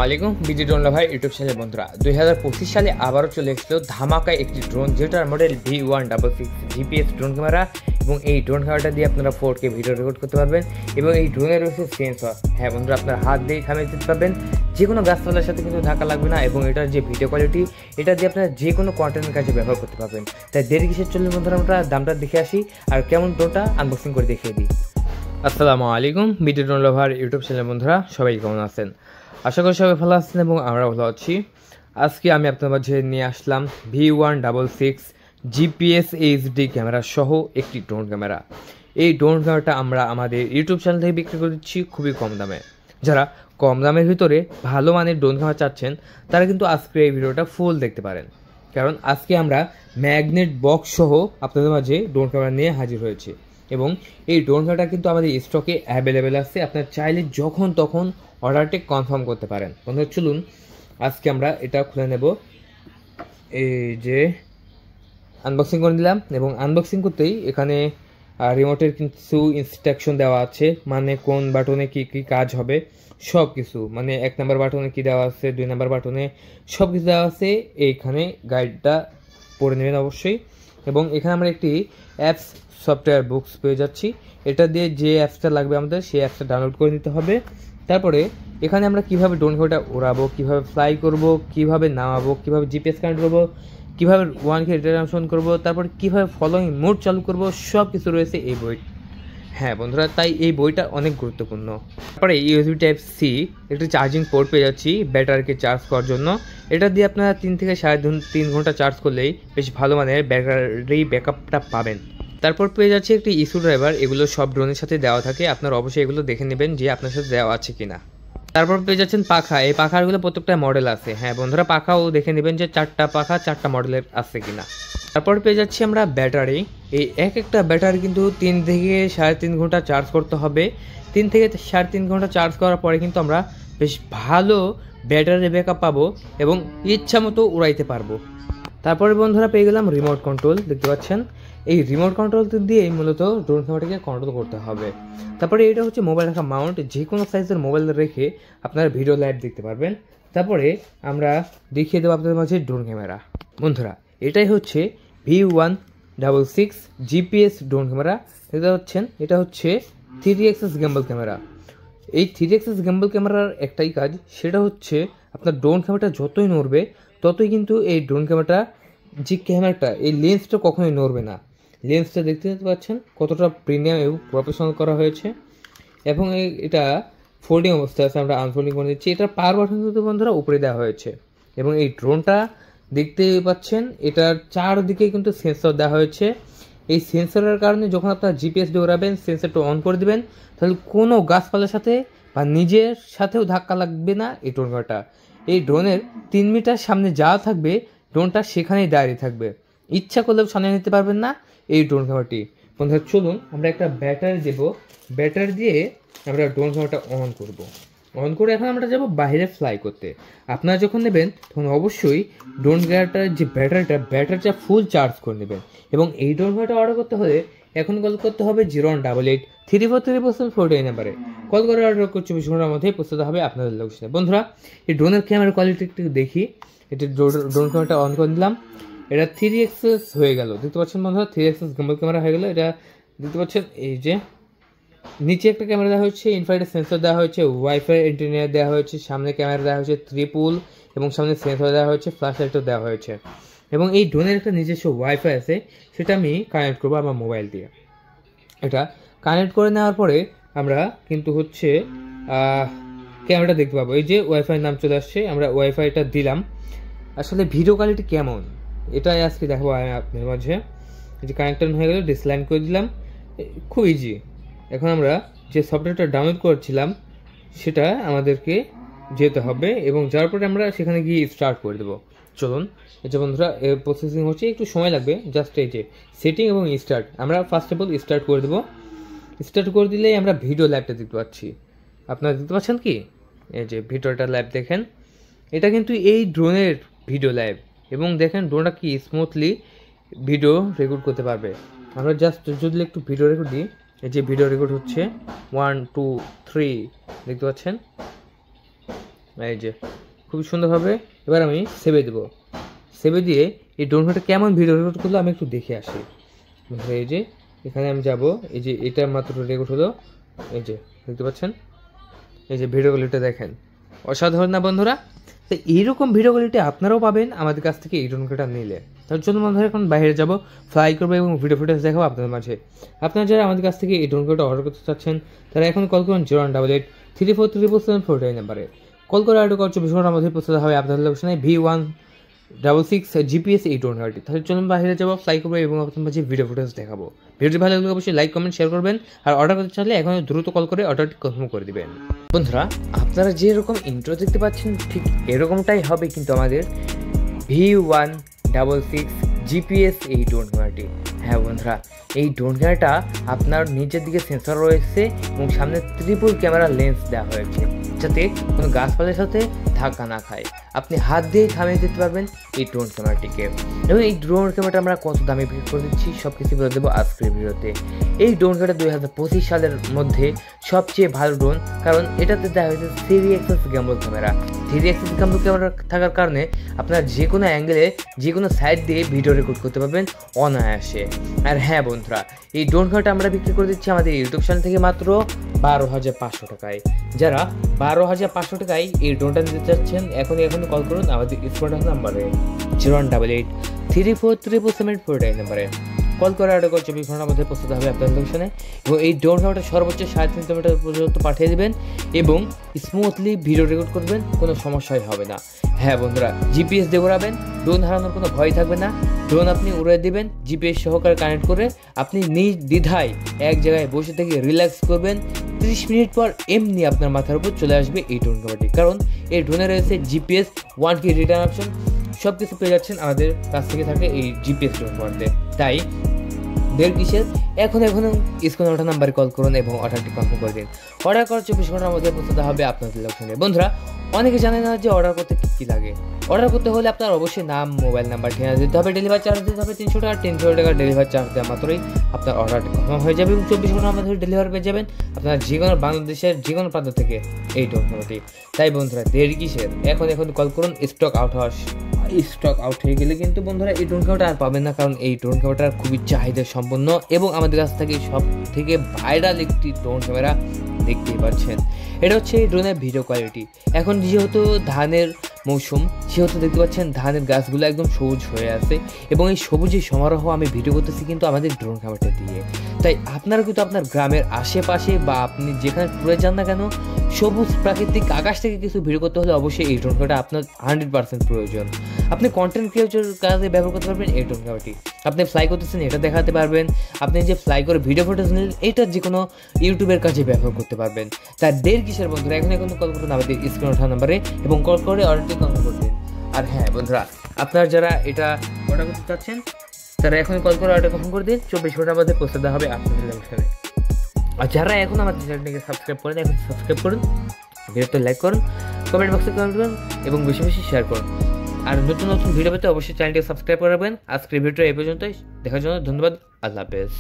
আলাইকুম busy drone লাভার YouTube channel বন্ধুরা 2025 সালে আবারও চলে এসেছিল ধামাকা একটি ড্রোন যেটার model V166 GPS drone camera এবং এই ড্রোন ক্যামেরাটা দিয়ে আপনারা 4K ভিডিও রেকর্ড করতে পারবেন এবং এই ড্রোনের রয়েছে সেন্সর। হ্যাঁ বন্ধুরা, আপনার হাত দিয়ে থামিয়ে দিতে পারবেন, যে কোনো গাছপালার সাথে কিন্তু ধাক্কা লাগবে না এবং এটার যে ভিডিও কোয়ালিটি এটা দিয়ে আপনারা যে কোনো কন্টেন্টের কাজে ব্যবহার করতে পারবেন। তাই দেরি কিসের, চলুন বন্ধুরা আমরা দামটা দেখে আসি আর কেমন ড্রোনটা আনবক্সিং করে দেখিয়ে দিই। আসসালামু আলাইকুম বিজি ড্রোন লাভার ইউটিউব চ্যানেল বন্ধুরা, সবাই কেমন আছেন? আশা করি সবাই ভালো আছেন এবং আমরা ভালো আছি। আজকে আমি আপনার মাঝে নিয়ে আসলাম V166 জিপিএস এইচডি ক্যামেরা সহ একটি ড্রোন ক্যামেরা। এই ড্রোন ক্যামেরাটা আমরা আমাদের ইউটিউব চ্যানেল থেকে বিক্রি করে দিচ্ছি খুবই কম দামে। যারা কম দামের ভিতরে ভালো মানের ড্রোন ক্যামেরা চাচ্ছেন তারা কিন্তু আজকে এই ভিডিওটা ফুল দেখতে পারেন, কারণ আজকে আমরা ম্যাগনেট বক্স সহ আপনাদের মাঝে ড্রোন ক্যামেরা নিয়ে হাজির হয়েছি এবং এই ড্রোন ক্যামেরাটা কিন্তু আমাদের স্টকে অ্যাভেলেবেল আছে। আপনার চাইলে যখন তখন অর্ডারটি কনফার্ম করতে পারেন। বন্ধুরা চলুন আজকে আমরা এটা খুলে নেব। এই যে আনবক্সিং করে নিলাম এবং আনবক্সিং করতেই এখানে রিমোটের কিছু ইনস্ট্রাকশন দেওয়া আছে, মানে কোন বাটনে কি কি কাজ হবে সব কিছু, মানে 1 নম্বর বাটনে কি দেওয়া আছে, 2 নম্বর বাটনে সব কিছু দেওয়া আছে। এইখানে গাইডটা পড়ে নেবেন অবশ্যই। এবং এখানে আমরা একটি অ্যাপস সফটওয়্যার বুকস পেয়ে যাচ্ছি। এটা দিয়ে যে অ্যাপসটা লাগবে আমাদের সেই অ্যাপসটা ডাউনলোড করে নিতে হবে। তারপরে এখানে আমরা কিভাবে ড্রোন ক্যামেরাটা ওড়াবো, কিভাবে ফ্লাই করব, কিভাবে নামাবো, কিভাবে জিপিএস কানেক্ট করবো, কিভাবে 1K রিটার্ন করবো, তারপর কিভাবে ফলোইং মোড চালু করব, সব কিছু রয়েছে এই বই। হ্যাঁ বন্ধুরা, তাই এই বইটা অনেক গুরুত্বপূর্ণ। তারপরে ইউএসবি টাইপ সি একটি চার্জিং পোর্ট পেয়ে যাচ্ছি ব্যাটারিকে চার্জ করার জন্য। এটা দিয়ে আপনারা 3 থেকে 3.5 ঘন্টা চার্জ করলেই বেশ ভালো মানের ব্যাটারি ব্যাকআপটা পাবেন। তারপর পেয়ে যাচ্ছে একটি ইস্যু ড্রাইভার, এগুলো সব ড্রোনের সাথে দেওয়া থাকে, আপনারা অবশ্যই এগুলো দেখে নেবেন যে আপনার সাথে দেওয়া আছে কিনা। তারপর পেয়ে যাচ্ছেন পাখা, এই পাখাগুলো প্রত্যেকটা মডেল আছে। হ্যাঁ বন্ধুরা, পাখাও দেখে নেবেন যে 4টা পাখা 4টা মডেলের আছে কিনা। তারপর পেয়ে যাচ্ছি আমরা ব্যাটারি। এই একটা ব্যাটারি কিন্তু 3 থেকে 3.5 ঘন্টা চার্জ করতে হবে। 3 থেকে 3.5 ঘন্টা চার্জ করার পরে কিন্তু আমরা বেশ ভালো ব্যাটারি ব্যাকআপ পাবো এবং ইচ্ছা মতো উড়াইতে পারবো। তারপরে বন্ধুরা পেয়ে গেলাম রিমোট কন্ট্রোল, দেখতে পাচ্ছেন এই রিমোট কন্ট্রোল দিয়ে মূলত ড্রোন ক্যামেরাটাকে কন্ট্রোল করতে হবে। তারপরে এটা হচ্ছে মোবাইল রাখা মাউন্ট, যে কোনো সাইজের মোবাইল রেখে আপনারা ভিডিও লাইভ দেখতে পারবেন। তারপরে আমরা দেখিয়ে দেবো আপনাদের মাঝে ড্রোন ক্যামেরা। বন্ধুরা এটাই হচ্ছে V166 জিপিএস ড্রোন ক্যামেরা। এটা হচ্ছে 3 অ্যাক্সিস গিম্বল ক্যামেরা। এই 3 অ্যাক্সিস গিম্বল ক্যামেরার একটাই কাজ, সেটা হচ্ছে আপনার ড্রোন ক্যামেরাটা যতই নড়বে ততই কিন্তু এই ড্রোন ক্যামেরাটা যে ক্যামেরাটা এই লেন্সটা কখনোই নড়বে না। লেন্সটা দেখতে পাচ্ছেন কতটা প্রিমিয়াম এবং প্রফেশনাল করা হয়েছে এবং এটা ফোল্ডিং অবস্থায় আছে। আমরা আনফোল্ডিং করে দিচ্ছি। এটার পাওয়ার বাটন কিন্তু বন্ধুরা উপরে দেওয়া হয়েছে এবং এই ড্রোনটা দেখতে পাচ্ছেন এটার চারদিকে কিন্তু সেন্সর দেওয়া হয়েছে। এই সেন্সরের কারণে যখন আপনারা জিপিএস দিয়ে ওড়াবেন, সেন্সরটা অন করে দেবেন, তাহলে কোনো গাছপালার সাথে বা নিজের সাথেও ধাক্কা লাগবে না এই ড্রোন ক্যামেরাটা। এই ড্রোনের 3 মিটার সামনে যা থাকবে ড্রোনটা সেখানেই দাঁড়িয়ে থাকবে, ইচ্ছা করলেও সামনে নিতে পারবেন না এই ড্রোন ক্যামেরাটি। বন্ধুরা চলুন আমরা একটা ব্যাটারি দেব, ব্যাটারি দিয়ে আমরা ড্রোন ক্যামেরাটা অন করব। অন করে এখন আমরা যাব বাইরে ফ্লাই করতে। আপনারা যখন নেবেন তখন অবশ্যই ড্রোন ক্যামেরাটার যে ব্যাটারিটা ফুল চার্জ করে নেবেন এবং এই ড্রোন ক্যামেরাটা অর্ডার করতে হলে এখন কল করতে হবে 0188343449 নাম্বারে কল করে অর্ডার করতে 24 ঘন্টার মধ্যেই পৌঁছতে হবে আপনাদের লোকেশনে। বন্ধুরা এই ড্রোনের ক্যামেরার কোয়ালিটি একটু দেখি। এটা ড্রোন ক্যামেরাটা অন করে দিলাম, এটা 3 অ্যাক্সিস হয়ে গেল, দেখতে পাচ্ছেন বন্ধুরা 3 অ্যাক্সিস গিম্বল ক্যামেরা হয়ে গেল। এটা দেখতে পাচ্ছেন এই যে নিচে একটা ক্যামেরা দেওয়া হয়েছে, ইনফ্রারেড সেন্সর দেওয়া হয়েছে, ওয়াইফাই অ্যান্টেনা দেওয়া হয়েছে, সামনে ক্যামেরা দেওয়া হয়েছে ত্রিপুল এবং সামনে সেন্সর দেওয়া হয়েছে, ফ্ল্যাশ লাইটও দেওয়া হয়েছে এবং এই ড্রোনের একটা নিজস্ব ওয়াইফাই আছে, সেটা আমি কানেক্ট করবো আমার মোবাইল দিয়ে। এটা কানেক্ট করে নেওয়ার পরে আমরা কিন্তু হচ্ছে ক্যামেরাটা দেখতে পাবো। এই যে ওয়াইফাই নাম চলে আসছে, আমরা ওয়াইফাইটা দিলাম। আসলে ভিডিও কোয়ালিটি কেমন এটাই আজকে দেখাবো আমি আপনার মাঝে। যে কানেক্টন হয়ে গেল, ডিসলাইন করে দিলাম, খুব ইজি। এখন আমরা যে সফটওয়্যারটা ডাউনলোড করেছিলাম সেটা আমাদেরকে যেতে হবে এবং যাওয়ার পরে আমরা সেখানে গিয়ে স্টার্ট করে দেবো। চলুন এই যে বন্ধুরা প্রসেসিং হচ্ছে, একটু সময় লাগবে। জাস্ট এই যে সেটিং এবং স্টার্ট, আমরা ফার্স্ট অফ অল স্টার্ট করে দেবো। স্টার্ট করে দিলেই আমরা ভিডিও লাইভটা দেখতে পাচ্ছি। আপনারা দেখতে পাচ্ছেন কি এই যে ভিডিওটা লাইভ দেখেন, এটা কিন্তু এই ড্রোনের ভিডিও লাইভ এবং দেখেন ড্রোনটা কি স্মুথলি ভিডিও রেকর্ড করতে পারবে। আমরা জাস্ট যদি একটু ভিডিও রেকর্ড দিই, এই যে ভিডিও রেকর্ড হচ্ছে 1 2 3 দেখতে পাচ্ছেন। এই যে খুবই সুন্দরভাবে এবার আমি সেভে দেবো। সেভে দিয়ে এই ড্রোন ক্যামেরাটা কেমন ভিডিও রেকর্ড করলো আমি একটু দেখে আসি। এই যে এখানে আমি যাব, এই যে এটা মাত্র রেকর্ড হলো, এই যে দেখতে পাচ্ছেন, এই যে ভিডিও কোয়ালিটি দেখেন, অসাধারণ না বন্ধুরা? তো এইরকম ভিডিও কোয়ালিটি আপনারাও পাবেন আমাদের কাছ থেকে এই ড্রোন ক্যামেরাটা নিলে। তার জন্য বন্ধুরা এখন বাইরে যাব, ফ্লাই করবো এবং ভিডিও ফুটেজ দেখাবো আপনাদের মাঝে। আপনারা যারা আমাদের কাছ থেকে এই ড্রোন ক্যামেরাটা অর্ডার করতে চাচ্ছেন তারা এখন কল করুন 0188343747 নাম্বারে। কল করে অর্ডার করছে 24 ঘন্টার মধ্যে পৌঁছাতে হবে আপনাদের লোকেশনে V166 GPS এই ড্রোন ক্যামেরাটি। তাদের জন্য বাইরে যাবো, ফ্লাই করবো এবং আপনাদের মাঝে ভিডিও ফুটেজ দেখাবো। ভিডিওটি ভালো লাগলে অবশ্যই লাইক কমেন্ট শেয়ার করবেন, আর অর্ডার করতে চাইলে এখন দ্রুত কল করে অর্ডারটি কনফার্ম করে দিবেন। বন্ধুরা আপনারা যেরকম ইন্ট্রো দেখতে পাচ্ছেন ঠিক এরকমটাই হবে কিন্তু আমাদের V166 GPS এই ড্রোন ক্যামেরাটি। হ্যাঁ বন্ধুরা, এই ড্রোন ক্যামেরাটা আপনার নিচের দিকে সেন্সর রয়েছে এবং সামনে ট্রিপল ক্যামেরা লেন্স দেওয়া হয়েছে যাতে কোনো গাছপালার সাথে ধাক্কা না খায়। আপনি হাত দিয়ে থামিয়ে দিতে পারবেন এই ড্রোন ক্যামেরাটিকে। এবং এই ড্রোন ক্যামেরাটা আমরা কত দামে বিক্রি করে দিচ্ছি সব কিছু বলে দেবো আজকের ভিডিওতে। এই ড্রোন ক্যামেরাটা 2025 সালের মধ্যে সবচেয়ে ভালো ড্রোন, কারণ এটাতে দেওয়া হয়েছে 3 axis gamble camera. 3 axis gamble camera থাকার কারণে আপনার যে কোনো অ্যাঙ্গেলে যে কোনো সাইড দিয়ে ভিডিও রেকর্ড করতে পারবেন অনায়াসে। আর হ্যাঁ বন্ধুরা, এই ড্রোন ক্যামেরাটা আমরা বিক্রি করে দিচ্ছি আমাদের ইউটিউব চ্যানেল থেকে মাত্র 12,500 টাকায়। যারা 12,500 টাকায় এই ড্রোনটা নিতে চাচ্ছেন এখনই কল করুন আমাদের স্পন্সর নাম্বারে 0188343747 নাম্বারে। কল করে অর্ডার করে 24 ঘন্টার মধ্যে পৌঁছাতে হবে আপনাদের লোকেশনে। এবং এই ড্রোন ক্যামেরাটা সর্বোচ্চ 3.5 কিলোমিটার পর্যন্ত পাঠিয়ে দেবেন এবং স্মুথলি ভিডিও রেকর্ড করবেন, কোনো সমস্যাই হবে না। হ্যাঁ বন্ধুরা, জিপিএস দিয়ে উড়াবেন, ড্রোন হারানোর কোনো ভয় থাকবে না। ড্রোন আপনি উড়ে দেবেন জিপিএস সহকারে কানেক্ট করে, আপনি নিজ দ্বিধায় এক জায়গায় বসে থেকে রিল্যাক্স করবেন। 30 মিনিট পর এমনি আপনার মাথার উপর চলে আসবে এই ড্রোন ক্যামেরাটি, কারণ এই ড্রোনে রয়েছে জিপিএস, 1K রিটার্ন অপশন, সব কিছু পেয়ে যাচ্ছেন আমাদের কাছ থেকে থাকে এই জিপিএস ড্রোন ক্যামেরাতে। তাই দেড় কিসের, এখন স্ক্রিনে ওঠা নাম্বারে কল করুন এবং অর্ডারটি কনফার্ম করে দিন। অর্ডার করার 24 ঘন্টার মধ্যে পৌঁছাতে হবে আপনাদের লোকেশনে। বন্ধুরা অনেকে জানে না যে অর্ডার করতে কী লাগে। অর্ডার করতে হলে আপনার অবশ্যই নাম, মোবাইল নাম্বার, ঠিকানা দিতে হবে, ডেলিভারি চার্জ দিতে হবে 300 টাকা। 300 টাকা ডেলিভারি চার্জ দেওয়া মাত্রই আপনার অর্ডারটি কনফার্ম হয়ে যাবে এবং 24 ঘন্টার মধ্যে ডেলিভারি পেয়ে যাবেন আপনার যে কোনো বাংলাদেশের যে কোনো প্রান্ত থেকে এই ড্রোন ক্যামেরাটি। তাই বন্ধুরা দেরি কিসের, এখন কল করুন। স্টক আউট হয়ে গেলে কিন্তু বন্ধুরা এই ড্রোন ক্যামেরাটা আর পাবেন না, কারণ এই ড্রোন ক্যামেরাটা খুবই চাহিদা সম্পন্ন এবং আমাদের কাছ থেকে সব থেকে ভাইরাল একটি ড্রোন ক্যামেরা দেখতেই পাচ্ছেন। এটা হচ্ছে এই ড্রোনের ভিডিও কোয়ালিটি। এখন যেহেতু ধানের মৌসুম, সেহেতু দেখতে পাচ্ছেন ধানের গাছগুলো একদম সবুজ হয়ে আছে এবং এই সবুজের সমারোহ আমি ভিডিও করতেছি কিন্তু আমাদের ড্রোন ক্যামেরাটা দিয়ে। তাই আপনারা কিন্তু আপনার গ্রামের আশেপাশে বা আপনি যেখানে ট্যুরে যান না কেন, সবুজ প্রাকৃতিক আকাশ থেকে কিছু ভিডিও করতে হলে অবশ্যই এই ড্রোন ক্যামেরাটা আপনার 100% প্রয়োজন। আপনি কন্টেন্ট ক্রিয়েটর কাজে ব্যবহার করতে পারবেন এই ড্রোন ক্যামেরাটি। আপনি ফ্লাই করতেছেন এটা দেখাতে পারবেন, আপনি যে ফ্লাই করে ভিডিও ফুটেজ নিলেন এটা যে কোনো ইউটিউবের কাজে ব্যবহার করতে পারবেন। তার দেড় কিসের বন্ধুরা, এখন কল করুন আমাদের স্ক্রিনে ওঠা নাম্বারে এবং কল করে অর্ডারটি কনফার্ম করবেন। আর হ্যাঁ বন্ধুরা, আপনারা যারা এটা অর্ডার করতে চাচ্ছেন তারা এখন কল করে অর্ডার কনফার্ম করে দিন, 24 ঘন্টার মধ্যে পৌঁছে দেওয়া হবে আপনাদের লোকেশনে। আর যারা এখন আমাদের চ্যানেলটিকে সাবস্ক্রাইব করেন এখন সাবস্ক্রাইব করুন, ভিডিওতে লাইক করুন, কমেন্ট বক্সে কমেন্ট করুন এবং বেশি বেশি শেয়ার করুন। আর নতুন ভিডিও পেতে অবশ্যই চ্যানেলটিকে সাবস্ক্রাইব করে রাখবেন। আজকের ভিডিওটা এই পর্যন্তই, দেখার জন্য ধন্যবাদ। আল্লাহ হাফেজ।